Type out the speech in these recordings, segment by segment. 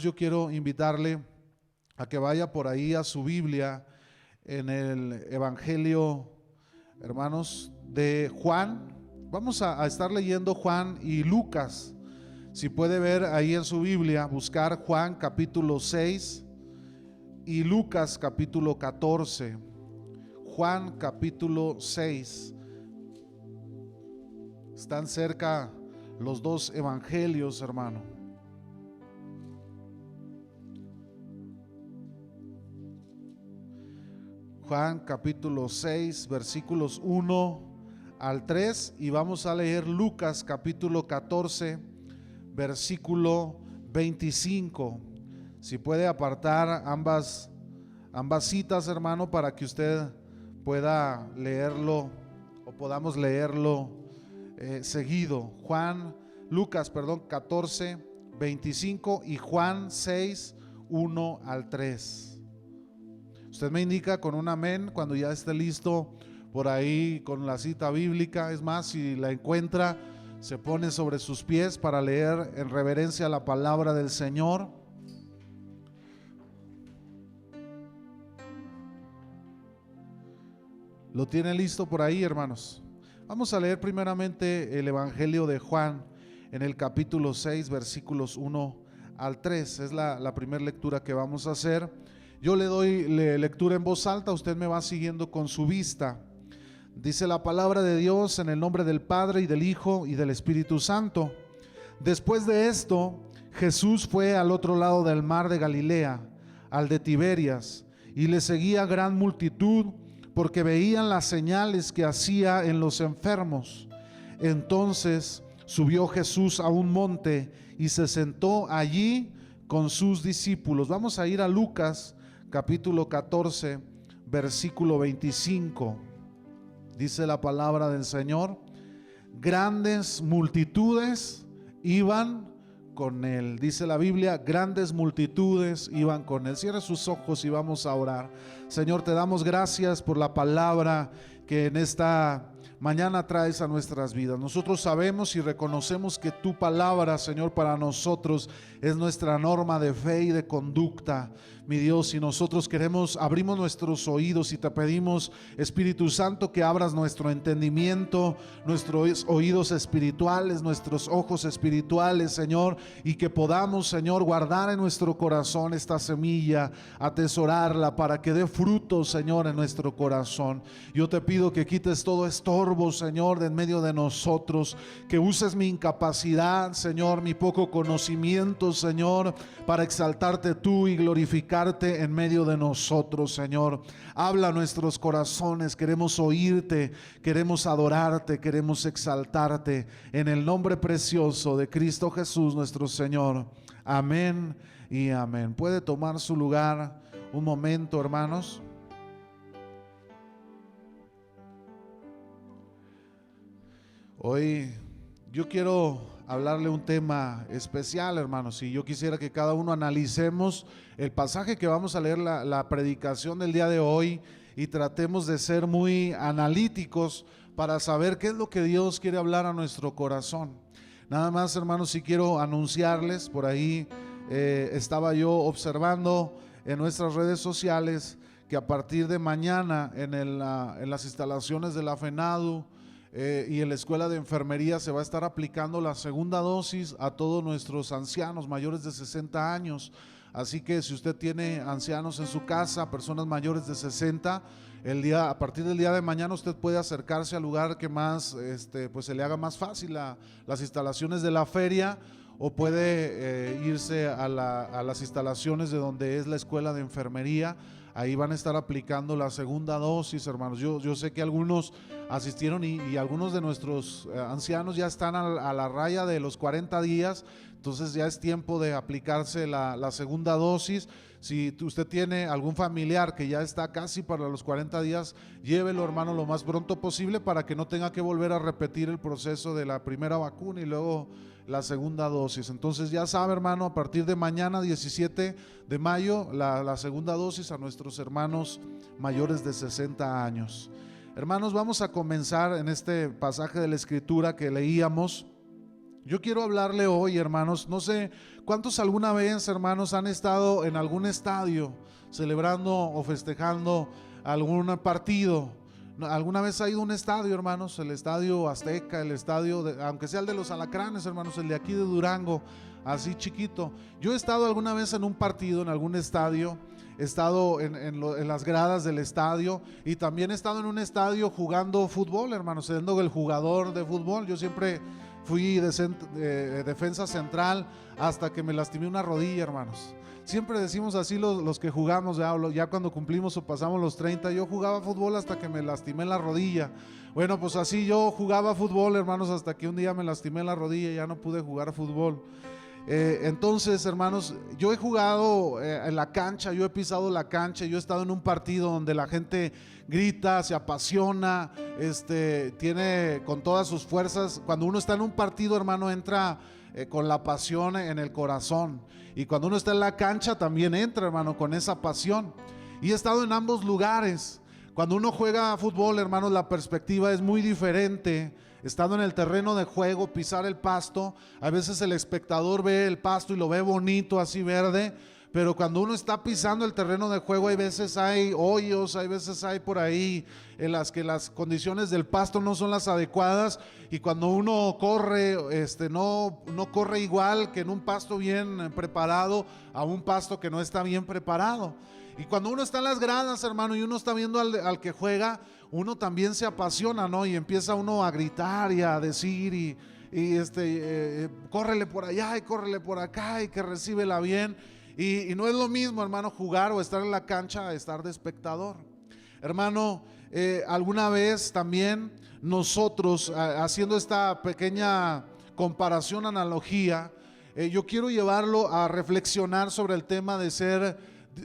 Yo quiero invitarle a que vaya por ahí a su Biblia en el Evangelio, hermanos, de Juan. Vamos a estar leyendo Juan y Lucas. Si puede ver ahí en su Biblia, buscar Juan capítulo 6 y Lucas capítulo 14. Juan capítulo 6. Están cerca los dos evangelios, hermano. Juan capítulo 6, versículos 1 al 3, y vamos a leer Lucas capítulo 14, versículo 25. Si puede apartar ambas citas, hermano, para que usted pueda leerlo o podamos leerlo seguido. Lucas 14, 25 y Juan 6, 1 al 3. Usted me indica con un amén cuando ya esté listo por ahí con la cita bíblica. Es más, si la encuentra, se pone sobre sus pies para leer en reverencia la palabra del Señor. ¿Lo tiene listo por ahí, hermanos? Vamos a leer primeramente el Evangelio de Juan en el capítulo 6, versículos 1 al 3. Es la primera lectura que vamos a hacer. Yo le doy lectura en voz alta, usted me va siguiendo con su vista. Dice la palabra de Dios en el nombre del Padre y del Hijo y del Espíritu Santo. Después de esto, Jesús fue al otro lado del mar de Galilea, al de Tiberias, y le seguía gran multitud porque veían las señales que hacía en los enfermos. Entonces subió Jesús a un monte y se sentó allí con sus discípulos. Vamos a ir a Lucas capítulo 14, versículo 25. Dice la palabra del Señor: grandes multitudes iban con él. Dice la Biblia, grandes multitudes iban con él. Cierre sus ojos y vamos a orar. Señor, te damos gracias por la palabra que en esta mañana traes a nuestras vidas. Nosotros sabemos y reconocemos que tu palabra, Señor, para nosotros es nuestra norma de fe y de conducta, mi Dios, y nosotros abrimos nuestros oídos y te pedimos, Espíritu Santo, que abras nuestro entendimiento, nuestros oídos espirituales, nuestros ojos espirituales, Señor, y que podamos, Señor, guardar en nuestro corazón esta semilla, atesorarla para que dé fruto, Señor, en nuestro corazón. Yo te pido que quites todo estorbo, Señor, de en medio de nosotros, que uses mi incapacidad, Señor, mi poco conocimiento, Señor, para exaltarte tú y glorificarte en medio de nosotros, Señor. Habla a nuestros corazones, queremos oírte, queremos adorarte, queremos exaltarte en el nombre precioso de Cristo Jesús nuestro Señor. Amén y amén. Puede tomar su lugar un momento, hermanos. Hoy yo quiero hablarle un tema especial, hermanos, y yo quisiera que cada uno analicemos el pasaje que vamos a leer, la predicación del día de hoy, y tratemos de ser muy analíticos para saber qué es lo que Dios quiere hablar a nuestro corazón. Nada más, hermanos, si quiero anunciarles, por ahí estaba yo observando en nuestras redes sociales que a partir de mañana en las instalaciones de la FENADU y en la escuela de enfermería se va a estar aplicando la segunda dosis a todos nuestros ancianos mayores de 60 años. Así que si usted tiene ancianos en su casa, personas mayores de 60, a partir del día de mañana usted puede acercarse al lugar que más pues se le haga más fácil, las instalaciones de la feria, o puede irse a las instalaciones de donde es la escuela de enfermería. Ahí van a estar aplicando la segunda dosis, hermanos. Yo sé que algunos asistieron y algunos de nuestros ancianos ya están a la raya de los 40 días, entonces ya es tiempo de aplicarse la segunda dosis. Si usted tiene algún familiar que ya está casi para los 40 días, llévelo, hermano, lo más pronto posible para que no tenga que volver a repetir el proceso de la primera vacuna y luego la segunda dosis. Entonces ya sabe, hermano, a partir de mañana 17 de mayo la segunda dosis a nuestros hermanos mayores de 60 años. Hermanos, vamos a comenzar en este pasaje de la Escritura que leíamos Yo quiero hablarle hoy, hermanos, no sé cuántos alguna vez, hermanos, han estado en algún estadio celebrando o festejando algún partido. ¿Alguna vez ha ido a un estadio, hermanos? El estadio Azteca, el estadio, aunque sea el de los Alacranes, hermanos, el de aquí de Durango, así chiquito. Yo he estado alguna vez en un partido, en algún estadio. He estado en las gradas del estadio y también he estado en un estadio jugando fútbol, hermanos, siendo el jugador de fútbol. Yo siempre fui defensa central hasta que me lastimé una rodilla, hermanos. Siempre decimos así los que jugamos, ya cuando cumplimos o pasamos los 30, yo jugaba fútbol hasta que me lastimé la rodilla. Bueno, pues así yo jugaba fútbol, hermanos, hasta que un día me lastimé la rodilla y ya no pude jugar fútbol. Entonces, hermanos, yo he jugado en la cancha, yo he pisado la cancha, yo he estado en un partido donde la gente grita, se apasiona, tiene con todas sus fuerzas. Cuando uno está en un partido, hermano, entra con la pasión en el corazón, y cuando uno está en la cancha también entra, hermano, con esa pasión. Y he estado en ambos lugares. Cuando uno juega fútbol, hermanos, la perspectiva es muy diferente. Estando en el terreno de juego, pisar el pasto, a veces el espectador ve el pasto y lo ve bonito, así verde, pero cuando uno está pisando el terreno de juego, hay veces hay hoyos, hay veces hay por ahí en las que las condiciones del pasto no son las adecuadas, y cuando uno corre, no corre igual que en un pasto bien preparado a un pasto que no está bien preparado. Y cuando uno está en las gradas, hermano, y uno está viendo al que juega, uno también se apasiona, ¿no? Y empieza uno a gritar y a decir córrele por allá y córrele por acá, y que recíbela bien. Y no es lo mismo, hermano, jugar o estar en la cancha a estar de espectador. Hermano, alguna vez también nosotros, haciendo esta pequeña comparación, analogía, yo quiero llevarlo a reflexionar sobre el tema de ser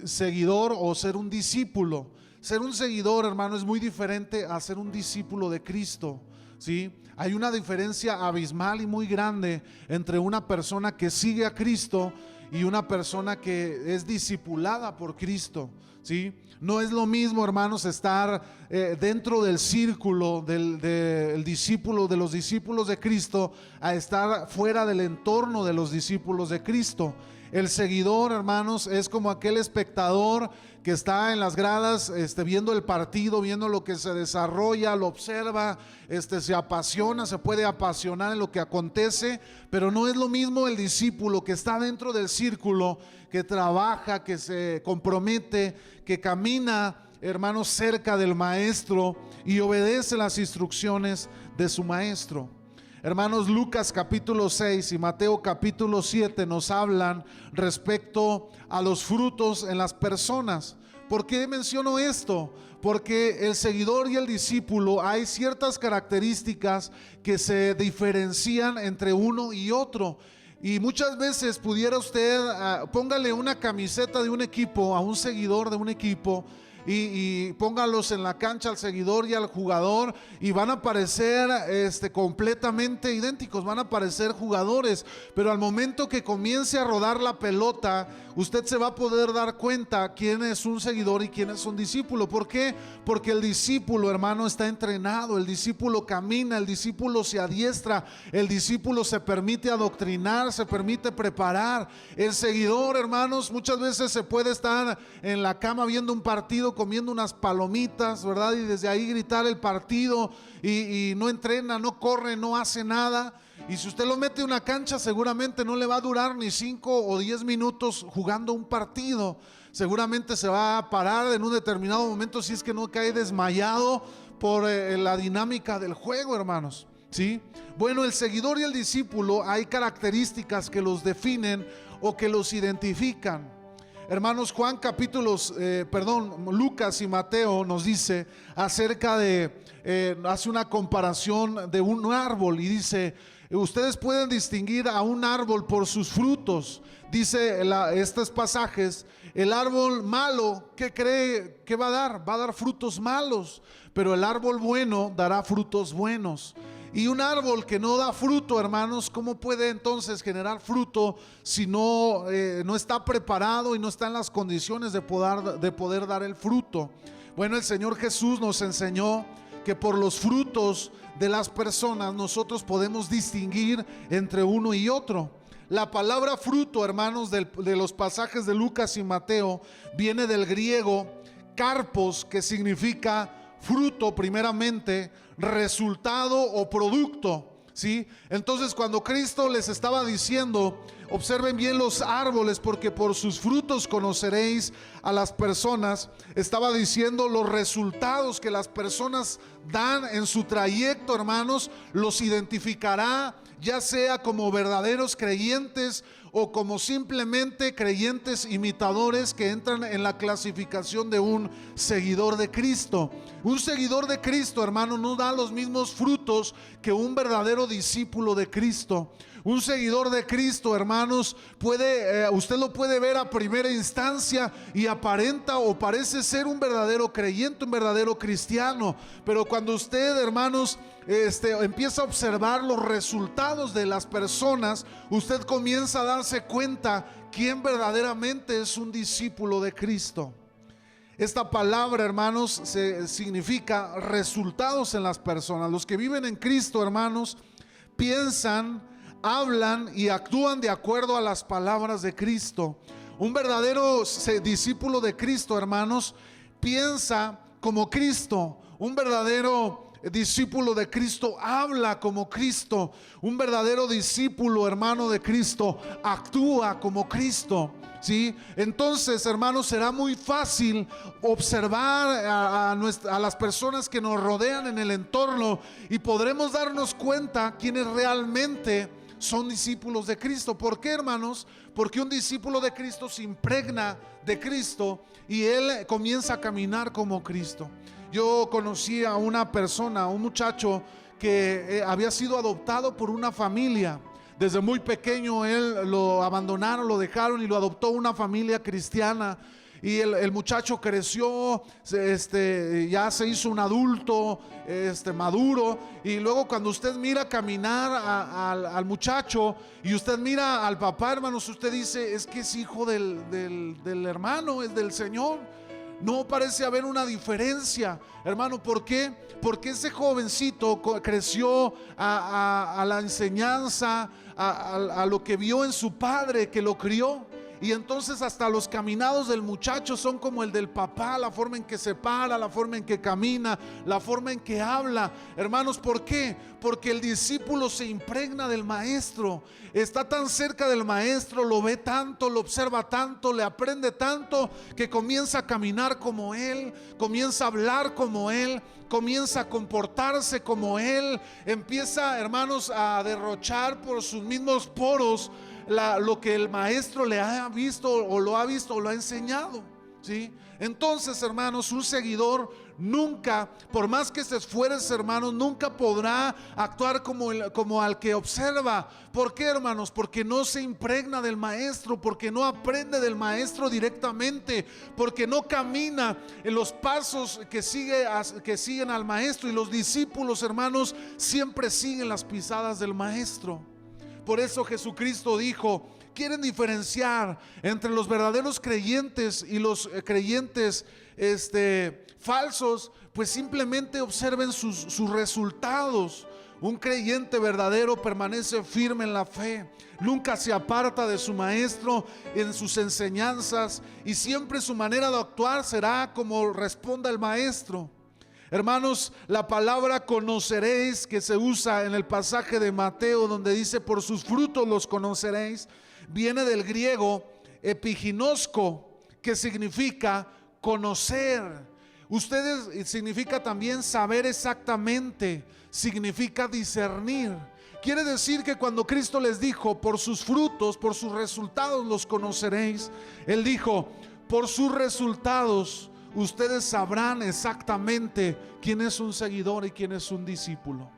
seguidor o ser un discípulo. Ser un seguidor, hermano, es muy diferente a ser un discípulo de Cristo, ¿sí? Hay una diferencia abismal y muy grande entre una persona que sigue a Cristo y una persona que es discipulada por Cristo, ¿sí? No es lo mismo, hermanos, estar dentro del círculo del discípulo, de los discípulos de Cristo, a estar fuera del entorno de los discípulos de Cristo. El seguidor, hermanos, es como aquel espectador que está en las gradas viendo el partido, viendo lo que se desarrolla, lo observa, se apasiona, se puede apasionar en lo que acontece, pero no es lo mismo el discípulo que está dentro del círculo, que trabaja, que se compromete, que camina, hermanos, cerca del maestro y obedece las instrucciones de su maestro. Hermanos, Lucas capítulo 6 y Mateo capítulo 7 nos hablan respecto a los frutos en las personas. ¿Por qué menciono esto? Porque el seguidor y el discípulo, hay ciertas características que se diferencian entre uno y otro. Y muchas veces pudiera usted, póngale una camiseta de un equipo a un seguidor de un equipo, y póngalos en la cancha al seguidor y al jugador, y van a parecer completamente idénticos, van a parecer jugadores, pero al momento que comience a rodar la pelota, usted se va a poder dar cuenta quién es un seguidor y quién es un discípulo. ¿Por qué? Porque el discípulo, hermano, está entrenado, el discípulo camina, el discípulo se adiestra, el discípulo se permite adoctrinar, se permite preparar. El seguidor, hermanos, muchas veces se puede estar en la cama viendo un partido, comiendo unas palomitas, ¿verdad? Y desde ahí gritar el partido, y no entrena, no corre, no hace nada. Y si usted lo mete en una cancha, seguramente no le va a durar ni 5 o 10 minutos jugando un partido. Seguramente se va a parar en un determinado momento, si es que no cae desmayado por la dinámica del juego, hermanos, ¿sí? Bueno, el seguidor y el discípulo, hay características que los definen o que los identifican. Hermanos, Lucas y Mateo nos dice acerca hace una comparación de un árbol y dice: ustedes pueden distinguir a un árbol por sus frutos. Dice estos pasajes: el árbol malo, ¿qué cree que va a dar? Va a dar frutos malos, pero el árbol bueno dará frutos buenos. Y un árbol que no da fruto, hermanos, ¿cómo puede entonces generar fruto si no está preparado y no está en las condiciones de poder dar el fruto? Bueno, el Señor Jesús nos enseñó que por los frutos de las personas nosotros podemos distinguir entre uno y otro. La palabra fruto, hermanos, de los pasajes de Lucas y Mateo, viene del griego karpos, que significa fruto primeramente, resultado o producto, ¿sí? Entonces, cuando Cristo les estaba diciendo, observen bien los árboles, porque por sus frutos conoceréis a las personas, estaba diciendo los resultados que las personas dan en su trayecto, hermanos, los identificará, ya sea como verdaderos creyentes o como simplemente creyentes imitadores que entran en la clasificación de un seguidor de Cristo. Un seguidor de Cristo, hermano, no da los mismos frutos que un verdadero discípulo de Cristo. Un seguidor de Cristo, hermanos, usted lo puede ver a primera instancia y aparenta o parece ser un verdadero creyente, un verdadero cristiano. Pero cuando usted, hermanos, empieza a observar los resultados de las personas, usted comienza a darse cuenta quién verdaderamente es un discípulo de Cristo. Esta palabra, hermanos, significa resultados en las personas. Los que viven en Cristo, hermanos, piensan, hablan y actúan de acuerdo a las palabras de Cristo. Un verdadero discípulo de Cristo, hermanos, piensa como Cristo. Un verdadero discípulo de Cristo habla como Cristo. Un verdadero discípulo, hermano, de Cristo actúa como Cristo, ¿sí? Entonces, hermanos, será muy fácil observar a las personas que nos rodean en el entorno y podremos darnos cuenta quiénes realmente son discípulos de Cristo. ¿Por qué, hermanos? Porque un discípulo de Cristo se impregna de Cristo y él comienza a caminar como Cristo. Yo conocí a una persona, un muchacho que había sido adoptado por una familia. Desde muy pequeño él lo abandonaron, lo dejaron y lo adoptó una familia cristiana. Y el muchacho creció, ya se hizo un adulto maduro. Y luego cuando usted mira caminar al muchacho y usted mira al papá, hermanos, usted dice, es que es hijo del hermano, es del Señor. No parece haber una diferencia, hermano. ¿Por qué? Porque ese jovencito creció a la enseñanza, a lo que vio en su padre que lo crió. Y entonces hasta los caminados del muchacho son como el del papá, la forma en que se para, la forma en que camina, la forma en que habla. Hermanos, ¿por qué? Porque el discípulo se impregna del maestro, está tan cerca del maestro, lo ve tanto, lo observa tanto, le aprende tanto, que comienza a caminar como él, comienza a hablar como él, comienza a comportarse como él, empieza, hermanos, a derrochar por sus mismos poros lo que el maestro le ha visto o lo ha enseñado, ¿sí? Entonces, hermanos, un seguidor nunca, por más que se esfuerce, hermanos, nunca podrá actuar como al que observa. ¿Por qué, hermanos? Porque no se impregna del maestro, porque no aprende del maestro directamente, porque no camina en los pasos que siguen al maestro. Y los discípulos, hermanos, siempre siguen las pisadas del maestro. Por eso Jesucristo dijo, quieren diferenciar entre los verdaderos creyentes y los creyentes falsos, pues simplemente observen sus resultados. Un creyente verdadero permanece firme en la fe, nunca se aparta de su maestro en sus enseñanzas y siempre su manera de actuar será como responda el maestro. Hermanos, la palabra conoceréis que se usa en el pasaje de Mateo donde dice por sus frutos los conoceréis, viene del griego epiginosko, que significa conocer. Ustedes significa también saber exactamente, significa discernir. Quiere decir que cuando Cristo les dijo por sus frutos, por sus resultados los conoceréis, Él dijo por sus resultados ustedes sabrán exactamente quién es un seguidor y quién es un discípulo.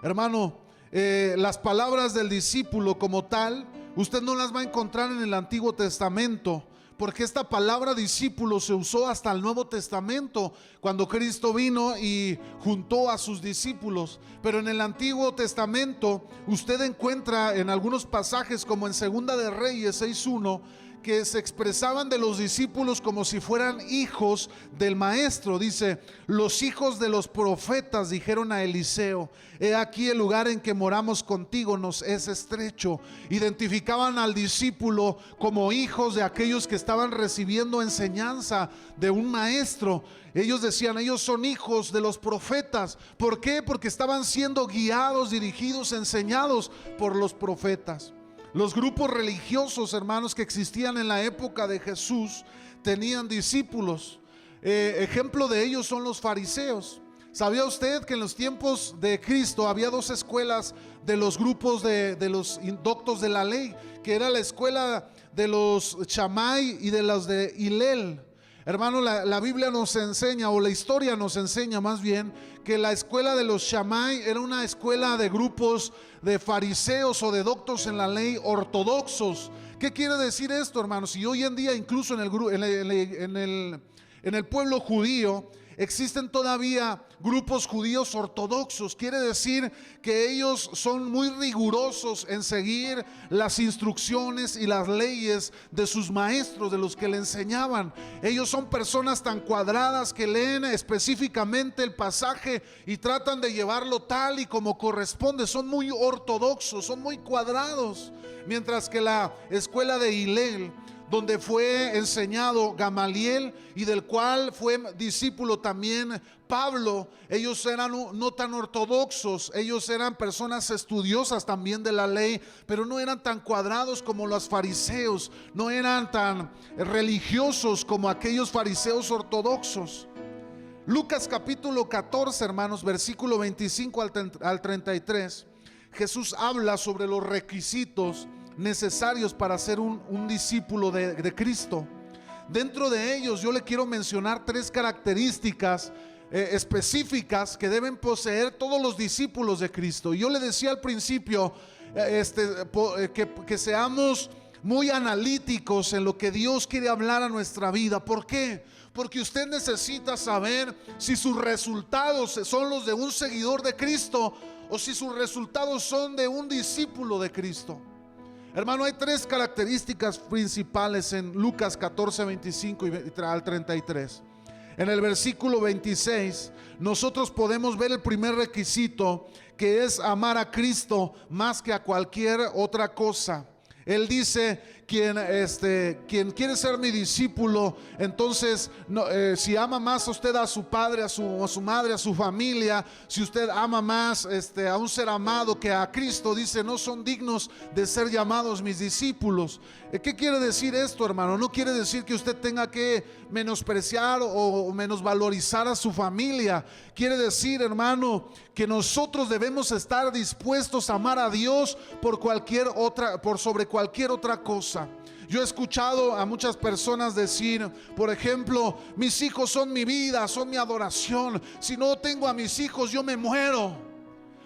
Hermano, las palabras del discípulo como tal, usted no las va a encontrar en el Antiguo Testamento, porque esta palabra discípulo se usó hasta el Nuevo Testamento, cuando Cristo vino y juntó a sus discípulos. Pero en el Antiguo Testamento usted encuentra en algunos pasajes, como en Segunda de Reyes 6:1, que se expresaban de los discípulos como si fueran hijos del maestro. Dice: los hijos de los profetas dijeron a Eliseo: he aquí el lugar en que moramos contigo nos es estrecho. Identificaban al discípulo como hijos de aquellos que estaban recibiendo enseñanza de un maestro. Ellos decían: ellos son hijos de los profetas. ¿Por qué? Porque estaban siendo guiados, dirigidos, enseñados por los profetas. Los grupos religiosos, hermanos, que existían en la época de Jesús tenían discípulos. Ejemplo de ellos son los fariseos. ¿Sabía usted que en los tiempos de Cristo había dos escuelas de los grupos de los doctos de la ley? Que era la escuela de los Shammai y de los de Hillel. Hermano, la Biblia nos enseña, o la historia nos enseña más bien, que la escuela de los Shammai era una escuela de grupos de fariseos o de doctos en la ley ortodoxos. ¿Qué quiere decir esto, hermanos? Y hoy en día, incluso en el pueblo judío, existen todavía grupos judíos ortodoxos. Quiere decir que ellos son muy rigurosos en seguir las instrucciones y las leyes de sus maestros, de los que le enseñaban. Ellos son personas tan cuadradas que leen específicamente el pasaje y tratan de llevarlo tal y como corresponde. Son muy ortodoxos, son muy cuadrados. Mientras que la escuela de Hillel, donde fue enseñado Gamaliel y del cual fue discípulo también Pablo, ellos eran no tan ortodoxos. Ellos eran personas estudiosas también de la ley, pero no eran tan cuadrados como los fariseos, no eran tan religiosos como aquellos fariseos ortodoxos. Lucas capítulo 14, hermanos, versículo 25 al 33, Jesús habla sobre los requisitos necesarios para ser un discípulo de Cristo. Dentro de ellos yo le quiero mencionar tres características específicas que deben poseer todos los discípulos de Cristo. Yo le decía al principio que seamos muy analíticos en lo que Dios quiere hablar a nuestra vida. ¿Por qué? Porque usted necesita saber si sus resultados son los de un seguidor de Cristo o si sus resultados son de un discípulo de Cristo. Hermano, hay tres características principales en Lucas 14, 25 al 33. En el versículo 26 nosotros podemos ver el primer requisito, que es amar a Cristo más que a cualquier otra cosa. Él dice: quien quiere ser mi discípulo, entonces si ama más a usted a su padre, a su madre, a su familia, si usted ama más a un ser amado que a Cristo, dice, no son dignos de ser llamados mis discípulos. ¿Qué quiere decir esto, hermano? No quiere decir que usted tenga que menospreciar o menosvalorizar a su familia. Quiere decir, hermano, que nosotros debemos estar dispuestos a amar a Dios por sobre cualquier otra cosa. Yo he escuchado a muchas personas decir, por ejemplo, mis hijos son mi vida, son mi adoración. Si no tengo a mis hijos, yo me muero.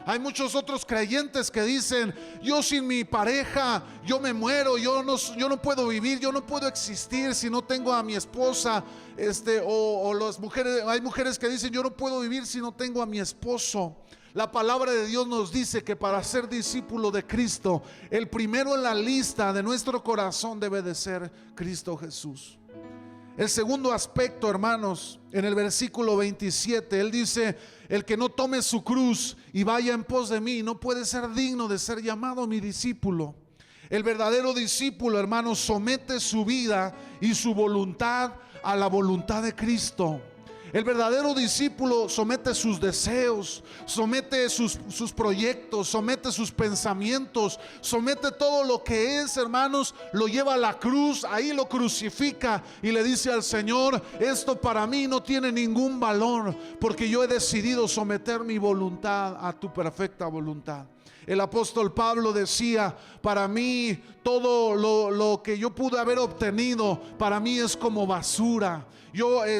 Hay muchos otros creyentes que dicen, yo sin mi pareja, yo me muero, yo no puedo vivir, yo no puedo existir si no tengo a mi esposa. O las mujeres, hay mujeres que dicen, yo no puedo vivir si no tengo a mi esposo. La palabra de Dios nos dice que para ser discípulo de Cristo, el primero en la lista de nuestro corazón debe de ser Cristo Jesús. El segundo aspecto, hermanos, en el versículo 27, Él dice: el que no tome su cruz y vaya en pos de mí no puede ser digno de ser llamado mi discípulo. El verdadero discípulo, hermanos, somete su vida y su voluntad a la voluntad de Cristo. El verdadero discípulo somete sus deseos, somete sus proyectos, somete sus pensamientos, somete todo lo que es, hermanos, lo lleva a la cruz, ahí lo crucifica y le dice al Señor: esto para mí no tiene ningún valor, porque yo he decidido someter mi voluntad a tu perfecta voluntad. El apóstol Pablo decía: para mí todo lo que yo pude haber obtenido, para mí es como basura.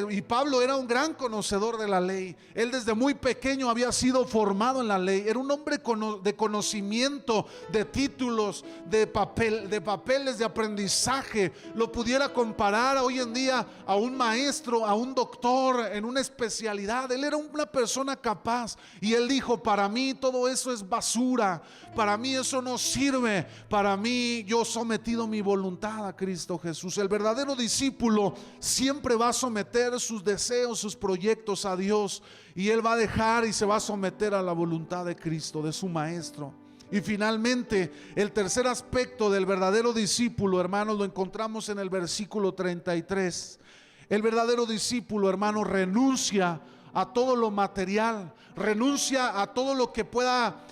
Y Pablo era un gran conocedor de la ley. Él desde muy pequeño había sido formado en la ley. Era un hombre de conocimiento, de títulos, de papeles de aprendizaje. Lo pudiera comparar hoy en día a un maestro, a un doctor en una especialidad. Él era una persona capaz. Y él dijo: para mí todo eso es basura. Para mí eso no sirve. Para mí yo yo sometido mi voluntad a Cristo Jesús. El verdadero discípulo siempre va a someter sus deseos, sus proyectos a Dios, y él va a dejar y se va a someter a la voluntad de Cristo, de su maestro. Y finalmente, el tercer aspecto del verdadero discípulo, hermanos, lo encontramos en el versículo 33. El verdadero discípulo, hermano, renuncia a todo lo material, renuncia a todo lo que pueda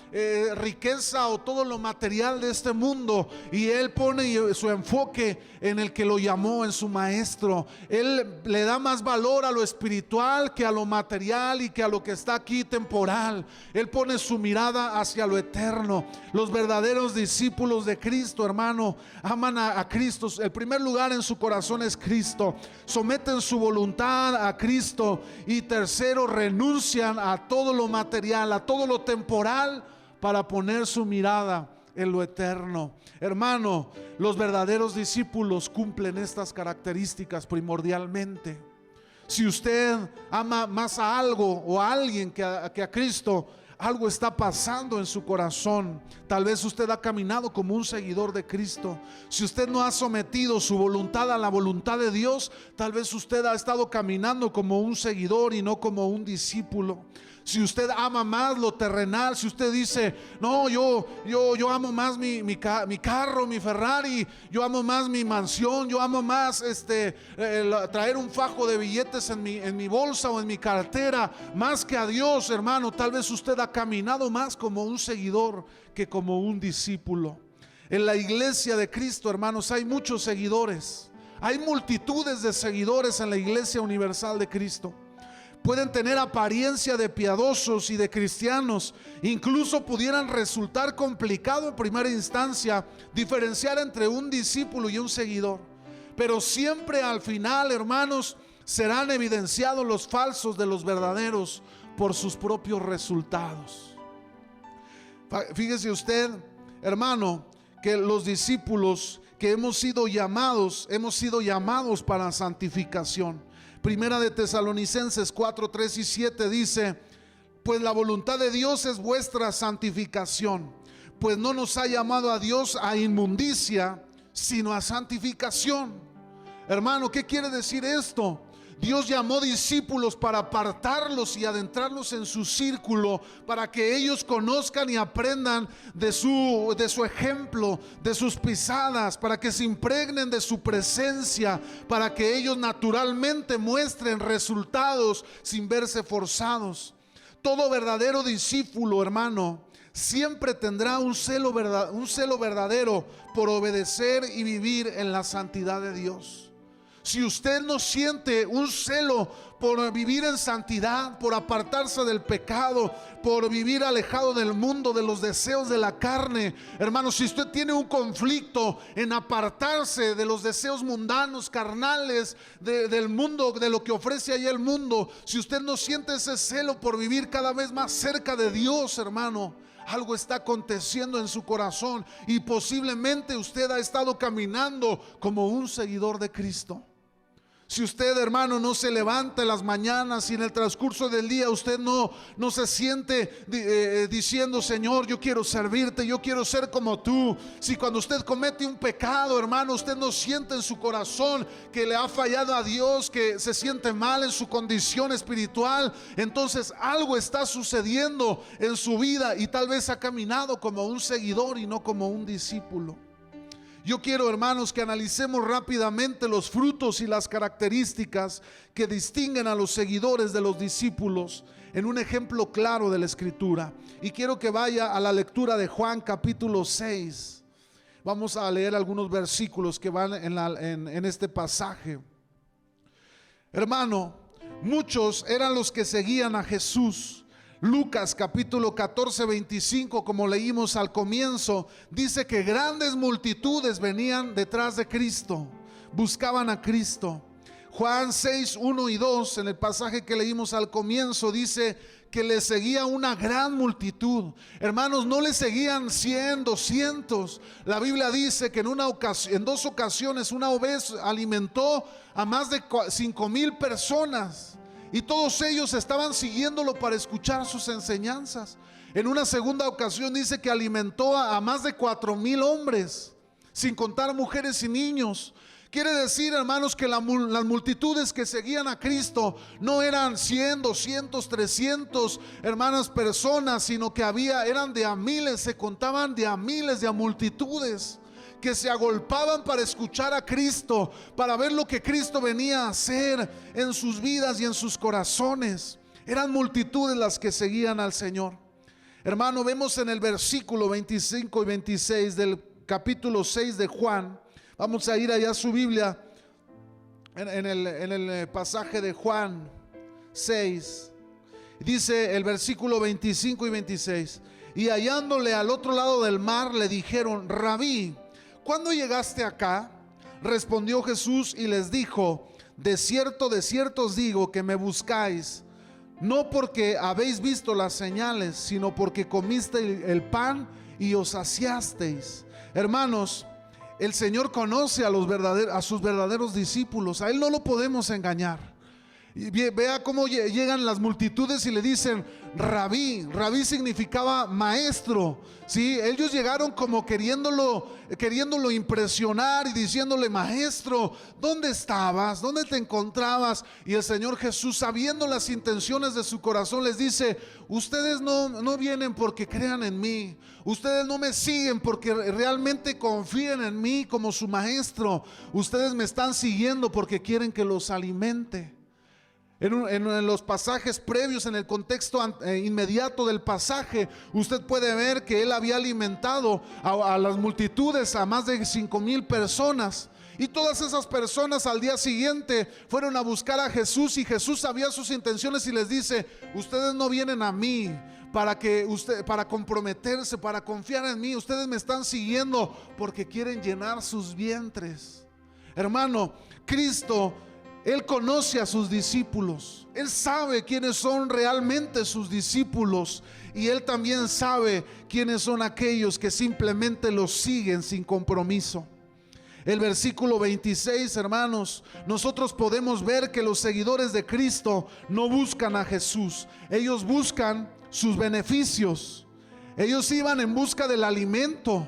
riqueza o todo lo material de este mundo, y él pone su enfoque en el que lo llamó, en su maestro. Él le da más valor a lo espiritual que a lo material y que a lo que está aquí temporal. Él pone su mirada hacia lo eterno. Los verdaderos discípulos de Cristo, hermano, aman a Cristo. El primer lugar en su corazón es Cristo. Someten su voluntad a Cristo. Y tercero, renuncian a todo lo material, a todo lo temporal, para poner su mirada en lo eterno. Hermano, los verdaderos discípulos cumplen estas características primordialmente. Si usted ama más a algo o a alguien que a Cristo, algo está pasando en su corazón. Tal vez usted ha caminado como un seguidor de Cristo. Si usted no ha sometido su voluntad a la voluntad de Dios, tal vez usted ha estado caminando como un seguidor y no como un discípulo. Si usted ama más lo terrenal, si usted dice, no, yo amo más mi carro, mi Ferrari, yo amo más mi mansión, yo amo más traer un fajo de billetes en mi bolsa o en mi cartera, más que a Dios, hermano, tal vez usted ha caminado más como un seguidor que como un discípulo. En la iglesia de Cristo, hermanos, hay muchos seguidores. Hay multitudes de seguidores en la iglesia universal de Cristo. Pueden tener apariencia de piadosos y de cristianos. Incluso pudieran resultar complicado en primera instancia diferenciar entre un discípulo y un seguidor. Pero siempre al final, hermanos, serán evidenciados los falsos de los verdaderos por sus propios resultados. Fíjese usted, hermano, que los discípulos que hemos sido llamados para santificación. Primera de Tesalonicenses 4, 3 y 7 dice: pues la voluntad de Dios es vuestra santificación, pues no nos ha llamado a Dios a inmundicia, sino a santificación. Hermano, ¿qué quiere decir esto? Dios llamó discípulos para apartarlos y adentrarlos en su círculo, para que ellos conozcan y aprendan de su ejemplo, de sus pisadas, para que se impregnen de su presencia, para que ellos naturalmente muestren resultados sin verse forzados. Todo verdadero discípulo, hermano, siempre tendrá un celo verdadero por obedecer y vivir en la santidad de Dios. Si usted no siente un celo por vivir en santidad, por apartarse del pecado, por vivir alejado del mundo, de los deseos de la carne, hermano, si usted tiene un conflicto en apartarse de los deseos mundanos, carnales, del mundo, de lo que ofrece ahí el mundo, si usted no siente ese celo por vivir cada vez más cerca de Dios, hermano, algo está aconteciendo en su corazón, y posiblemente usted ha estado caminando como un seguidor de Cristo. Si usted, hermano, no se levanta en las mañanas y en el transcurso del día usted no se siente diciendo: Señor, yo quiero servirte, yo quiero ser como tú. Si cuando usted comete un pecado, hermano, usted no siente en su corazón que le ha fallado a Dios, que se siente mal en su condición espiritual, entonces algo está sucediendo en su vida y tal vez ha caminado como un seguidor y no como un discípulo. Yo quiero, hermanos, que analicemos rápidamente los frutos y las características que distinguen a los seguidores de los discípulos en un ejemplo claro de la Escritura. Y quiero que vaya a la lectura de Juan capítulo 6. Vamos a leer algunos versículos que van en este pasaje. Hermano, muchos eran los que seguían a Jesús. Lucas capítulo 14, 25, como leímos al comienzo, dice que grandes multitudes venían detrás de Cristo, buscaban a Cristo. Juan 6, 1 y 2, en el pasaje que leímos al comienzo, dice que le seguía una gran multitud. Hermanos, no le seguían 100, 200. La Biblia dice que en dos ocasiones una vez alimentó a más de 5,000 personas. Y todos ellos estaban siguiéndolo para escuchar sus enseñanzas. En una segunda ocasión dice que alimentó a más de 4,000 hombres. sin contar mujeres y niños. Quiere decir, hermanos, que las multitudes que seguían a Cristo no eran 100, 200, 300, hermanas, personas, sino que eran de a miles, se contaban de a miles, de a multitudes que se agolpaban para escuchar a Cristo, para ver lo que Cristo venía a hacer en sus vidas y en sus corazones. Eran multitudes las que seguían al Señor. Hermano, vemos en el versículo 25 y 26 del capítulo 6 de Juan. Vamos a ir allá a su Biblia, en el pasaje de Juan 6. Dice el versículo 25 y 26: y hallándole al otro lado del mar, le dijeron: Rabí, ¿cuándo llegaste acá? Respondió Jesús y les dijo: de cierto os digo que me buscáis, no porque habéis visto las señales, sino porque comiste el pan y os saciasteis. Hermanos, el Señor conoce a sus verdaderos discípulos. A Él no lo podemos engañar. Y vea cómo llegan las multitudes y le dicen Rabí. Rabí significaba maestro, ¿sí? Ellos llegaron como queriéndolo impresionar y diciéndole: maestro, ¿dónde estabas? ¿Dónde te encontrabas? Y el Señor Jesús, sabiendo las intenciones de su corazón, les dice: ustedes no vienen porque crean en mí, ustedes no me siguen porque realmente confíen en mí como su maestro, ustedes me están siguiendo porque quieren que los alimente. En los pasajes previos, en el contexto inmediato del pasaje, usted puede ver que Él había alimentado a las multitudes, a más de 5,000 personas. Y todas esas personas al día siguiente fueron a buscar a Jesús, y Jesús sabía sus intenciones y les dice: ustedes no vienen a mí para comprometerse, para confiar en mí. Ustedes me están siguiendo porque quieren llenar sus vientres. Hermano, Cristo, Él conoce a sus discípulos. Él sabe quiénes son realmente sus discípulos, y Él también sabe quiénes son aquellos que simplemente los siguen sin compromiso. El versículo 26, hermanos, nosotros podemos ver que los seguidores de Cristo no buscan a Jesús. Ellos buscan sus beneficios. Ellos iban en busca del alimento.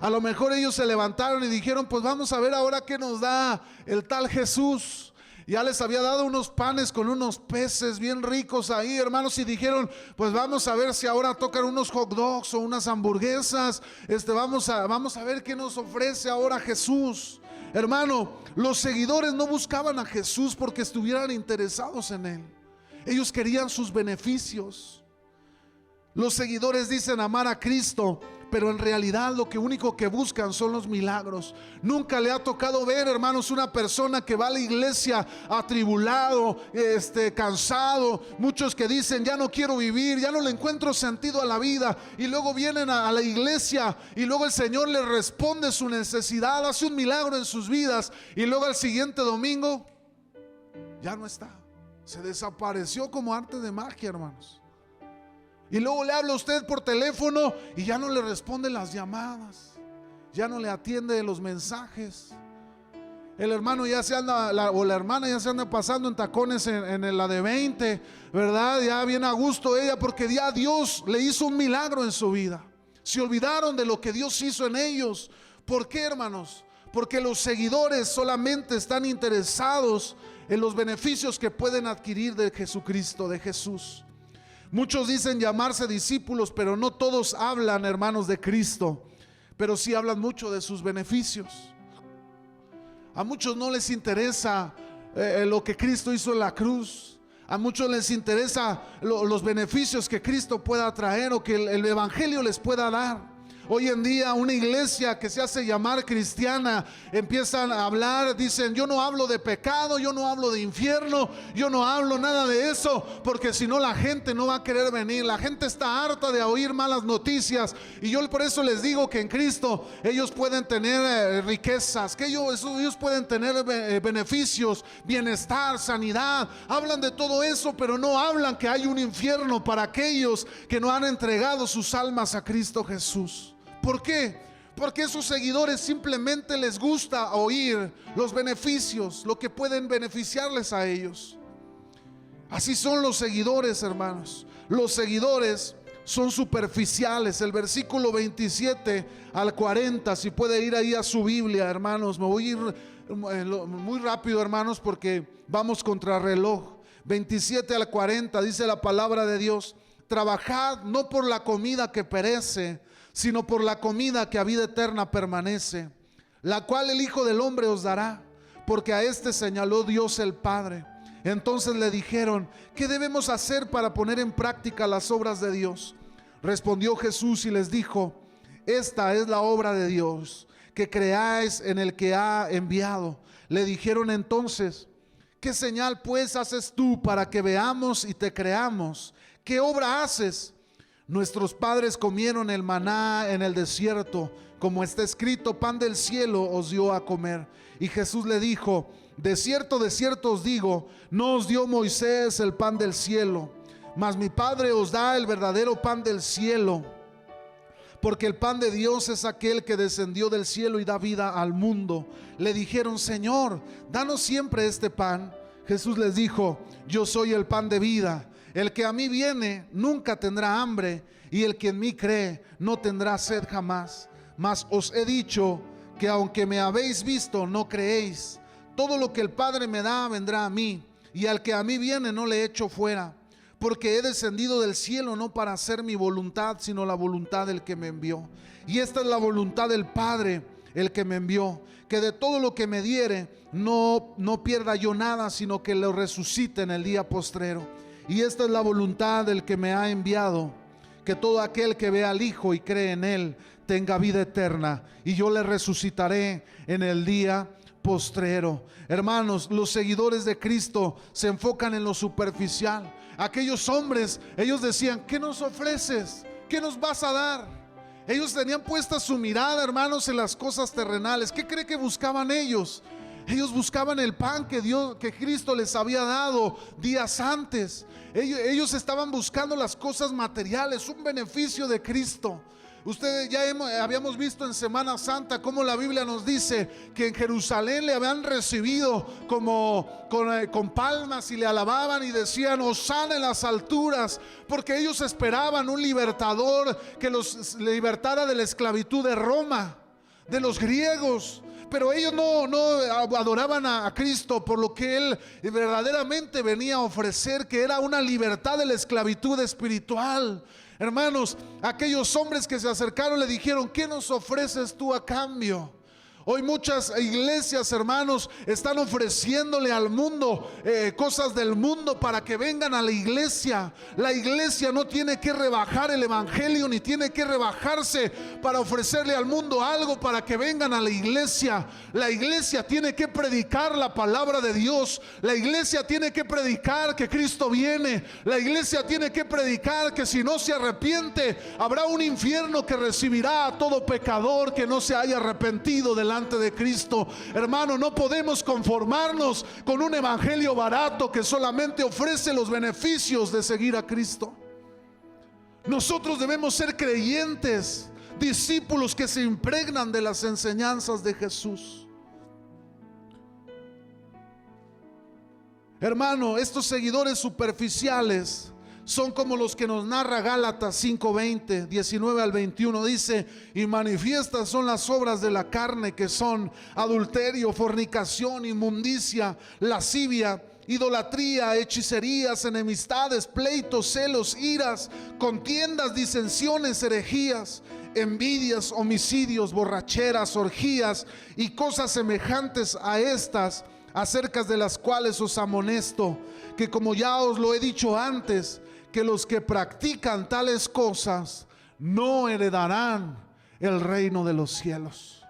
A lo mejor ellos se levantaron y dijeron: pues vamos a ver ahora qué nos da el tal Jesús. Ya les había dado unos panes con unos peces bien ricos ahí, hermanos, y dijeron: pues vamos a ver si ahora tocan unos hot dogs o unas hamburguesas. Vamos a ver qué nos ofrece ahora Jesús. Hermano, los seguidores no buscaban a Jesús porque estuvieran interesados en Él. Ellos querían sus beneficios. Los seguidores dicen amar a Cristo, pero en realidad lo único que buscan son los milagros. Nunca le ha tocado ver, hermanos, una persona que va a la iglesia atribulado, cansado. Muchos que dicen: ya no quiero vivir, ya no le encuentro sentido a la vida. Y luego vienen a la iglesia, y luego el Señor les responde su necesidad, hace un milagro en sus vidas, y luego al siguiente domingo ya no está. Se desapareció como arte de magia, hermanos. Y luego le habla a usted por teléfono y ya no le responde las llamadas, ya no le atiende los mensajes. El hermano ya se anda, o la hermana ya se anda pasando en tacones en la de 20, ¿verdad? Ya viene a gusto ella porque ya Dios le hizo un milagro en su vida. Se olvidaron de lo que Dios hizo en ellos. ¿Por qué, hermanos? Porque los seguidores solamente están interesados en los beneficios que pueden adquirir de Jesucristo, de Jesús. Muchos dicen llamarse discípulos, pero no todos hablan, hermanos, de Cristo, pero sí hablan mucho de sus beneficios. A muchos no les interesa lo que Cristo hizo en la cruz. A muchos les interesa los beneficios que Cristo pueda traer o que el evangelio les pueda dar. Hoy en día una iglesia que se hace llamar cristiana empiezan a hablar, dicen: yo no hablo de pecado, yo no hablo de infierno, yo no hablo nada de eso, porque si no la gente no va a querer venir. La gente está harta de oír malas noticias, y yo por eso les digo que en Cristo ellos pueden tener riquezas, que ellos pueden tener beneficios, bienestar, sanidad. Hablan de todo eso, pero no hablan que hay un infierno para aquellos que no han entregado sus almas a Cristo Jesús. ¿Por qué? Porque a esos seguidores simplemente les gusta oír los beneficios, lo que pueden beneficiarles a ellos. Así son los seguidores, hermanos. Los seguidores son superficiales. El versículo 27 al 40, si puede ir ahí a su Biblia, hermanos. Me voy a ir muy rápido, hermanos, porque vamos contra reloj. 27 al 40 dice la palabra de Dios: trabajad no por la comida que perece, sino por la comida que a vida eterna permanece, la cual el Hijo del Hombre os dará, porque a este señaló Dios el Padre. Entonces le dijeron: ¿qué debemos hacer para poner en práctica las obras de Dios? Respondió Jesús y les dijo: esta es la obra de Dios, que creáis en el que ha enviado. Le dijeron entonces: ¿qué señal pues haces tú para que veamos y te creamos? ¿Qué obra haces? Nuestros padres comieron el maná en el desierto, como está escrito: pan del cielo os dio a comer. Y Jesús le dijo: de cierto os digo, no os dio Moisés el pan del cielo, mas mi Padre os da el verdadero pan del cielo. Porque el pan de Dios es aquel que descendió del cielo y da vida al mundo. Le dijeron: Señor, danos siempre este pan. Jesús les dijo: yo soy el pan de vida. El que a mí viene nunca tendrá hambre, y el que en mí cree no tendrá sed jamás. Mas os he dicho que aunque me habéis visto, no creéis. Todo lo que el Padre me da vendrá a mí, y al que a mí viene no le echo fuera. Porque he descendido del cielo no para hacer mi voluntad, sino la voluntad del que me envió. Y esta es la voluntad del Padre, el que me envió, que de todo lo que me diere no pierda yo nada, sino que lo resucite en el día postrero. Y esta es la voluntad del que me ha enviado, que todo aquel que vea al Hijo y cree en Él tenga vida eterna, y yo le resucitaré en el día postrero. Hermanos, los seguidores de Cristo se enfocan en lo superficial. Aquellos hombres, ellos decían: ¿qué nos ofreces? ¿Qué nos vas a dar? Ellos tenían puesta su mirada, hermanos, en las cosas terrenales. ¿Qué cree que buscaban ellos? Ellos buscaban el pan que Cristo les había dado días antes. Ellos estaban buscando las cosas materiales, un beneficio de Cristo. Ustedes ya habíamos visto en Semana Santa cómo la Biblia nos dice que en Jerusalén le habían recibido con palmas, y le alababan y decían: Hosana en las alturas, porque ellos esperaban un libertador que los libertara de la esclavitud de Roma, de los griegos. Pero ellos no adoraban a Cristo por lo que Él verdaderamente venía a ofrecer, que era una libertad de la esclavitud espiritual. Hermanos, aquellos hombres que se acercaron le dijeron: ¿qué nos ofreces tú a cambio? Hoy muchas iglesias, hermanos, están ofreciéndole al mundo cosas del mundo para que vengan a la iglesia. La iglesia no tiene que rebajar el evangelio, ni tiene que rebajarse para ofrecerle al mundo algo para que vengan a la iglesia. La iglesia tiene que predicar la palabra de Dios. La iglesia tiene que predicar que Cristo viene. La iglesia tiene que predicar que si no se arrepiente, habrá un infierno que recibirá a todo pecador que no se haya arrepentido delante de Cristo. Hermano, no podemos conformarnos con un evangelio barato que solamente ofrece los beneficios de seguir a Cristo. Nosotros debemos ser creyentes, discípulos que se impregnan de las enseñanzas de Jesús. Hermano, estos seguidores superficiales son como los que nos narra Gálatas 5:20, 19 al 21. Dice: y manifiestas son las obras de la carne, que son adulterio, fornicación, inmundicia, lascivia, idolatría, hechicerías, enemistades, pleitos, celos, iras, contiendas, disensiones, herejías, envidias, homicidios, borracheras, orgías y cosas semejantes a estas, acerca de las cuales os amonesto, que como ya os lo he dicho antes, que los que practican tales cosas no heredarán el reino de los cielos.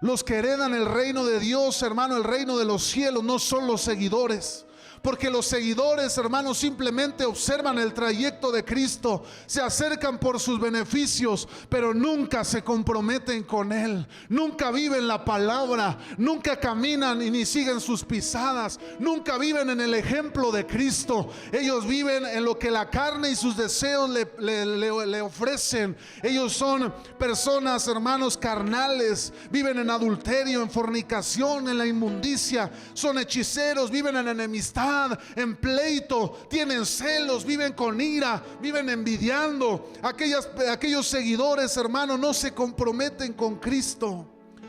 Los que heredan el reino de Dios, hermano, el reino de los cielos, no son los seguidores. Porque los seguidores, hermanos, simplemente observan el trayecto de Cristo, se acercan por sus beneficios, pero nunca se comprometen con Él, nunca viven la palabra, nunca caminan y ni siguen sus pisadas, nunca viven en el ejemplo de Cristo. Ellos viven en lo que la carne y sus deseos le ofrecen. Ellos son personas, hermanos, carnales, viven en adulterio, en fornicación, en la inmundicia, son hechiceros, viven en enemistad, enemistad, en pleito, tienen celos, viven con ira, viven envidiando. Aquellos seguidores, hermano, no se comprometen con Cristo.